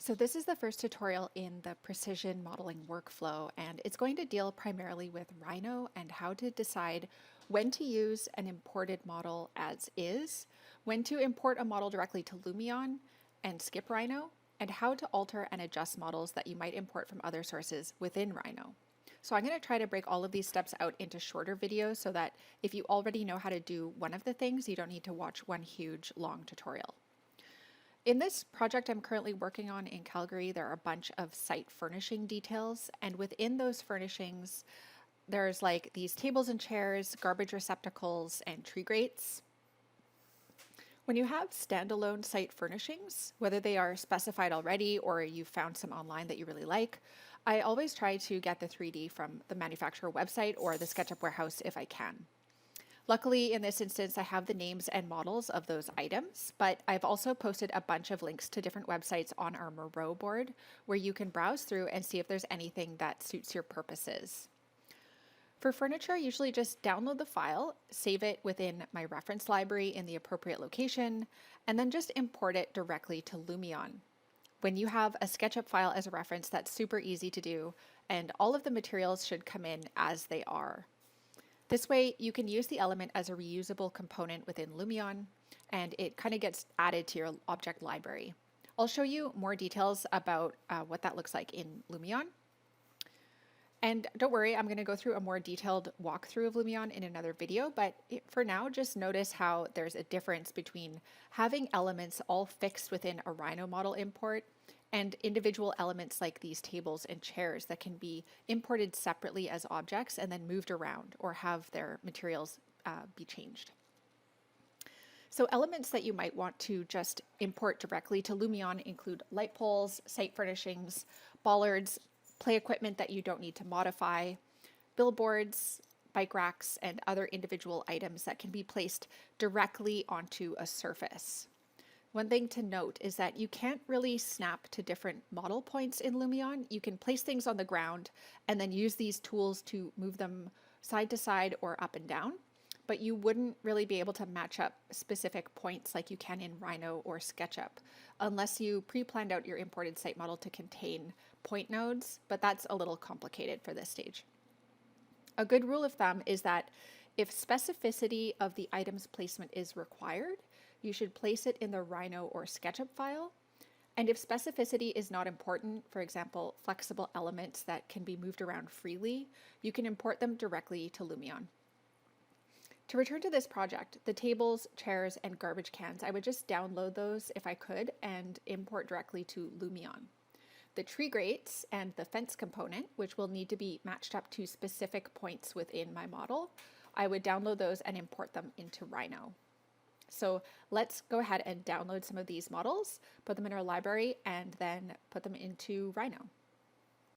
So this is the first tutorial in the precision modeling workflow, and it's going to deal primarily with Rhino and how to decide when to use an imported model as is, when to import a model directly to Lumion and skip Rhino, and how to alter and adjust models that you might import from other sources within Rhino. So I'm going to try to break all of these steps out into shorter videos so that if you already know how to do one of the things, you don't need to watch one huge long tutorial. In this project I'm currently working on in Calgary, there are a bunch of site furnishing details, and within those furnishings, there's like these tables and chairs, garbage receptacles, and tree grates. When you have standalone site furnishings, whether they are specified already or you found some online that you really like, I always try to get the 3D from the manufacturer website or the SketchUp warehouse if I can. Luckily, in this instance, I have the names and models of those items, but I've also posted a bunch of links to different websites on our Moreau board where you can browse through and see if there's anything that suits your purposes. For furniture, I usually just download the file, save it within my reference library in the appropriate location, and then just import it directly to Lumion. When you have a SketchUp file as a reference, that's super easy to do, and all of the materials should come in as they are. This way, you can use the element as a reusable component within Lumion, and it kind of gets added to your object library. I'll show you more details about what that looks like in Lumion. And don't worry, I'm going to go through a more detailed walkthrough of Lumion in another video, but for now, just notice how there's a difference between having elements all fixed within a Rhino model import and individual elements like these tables and chairs that can be imported separately as objects and then moved around or have their materials be changed. So elements that you might want to just import directly to Lumion include light poles, site furnishings, bollards, play equipment that you don't need to modify, billboards, bike racks, and other individual items that can be placed directly onto a surface. One thing to note is that you can't really snap to different model points in Lumion. You can place things on the ground and then use these tools to move them side to side or up and down, but you wouldn't really be able to match up specific points like you can in Rhino or SketchUp unless you pre-planned out your imported site model to contain point nodes, but that's a little complicated for this stage. A good rule of thumb is that if specificity of the item's placement is required, you should place it in the Rhino or SketchUp file. And if specificity is not important, for example, flexible elements that can be moved around freely, you can import them directly to Lumion. To return to this project, the tables, chairs, and garbage cans, I would just download those if I could and import directly to Lumion. The tree grates and the fence component, which will need to be matched up to specific points within my model, I would download those and import them into Rhino. So let's go ahead and download some of these models, put them in our library, and then put them into Rhino.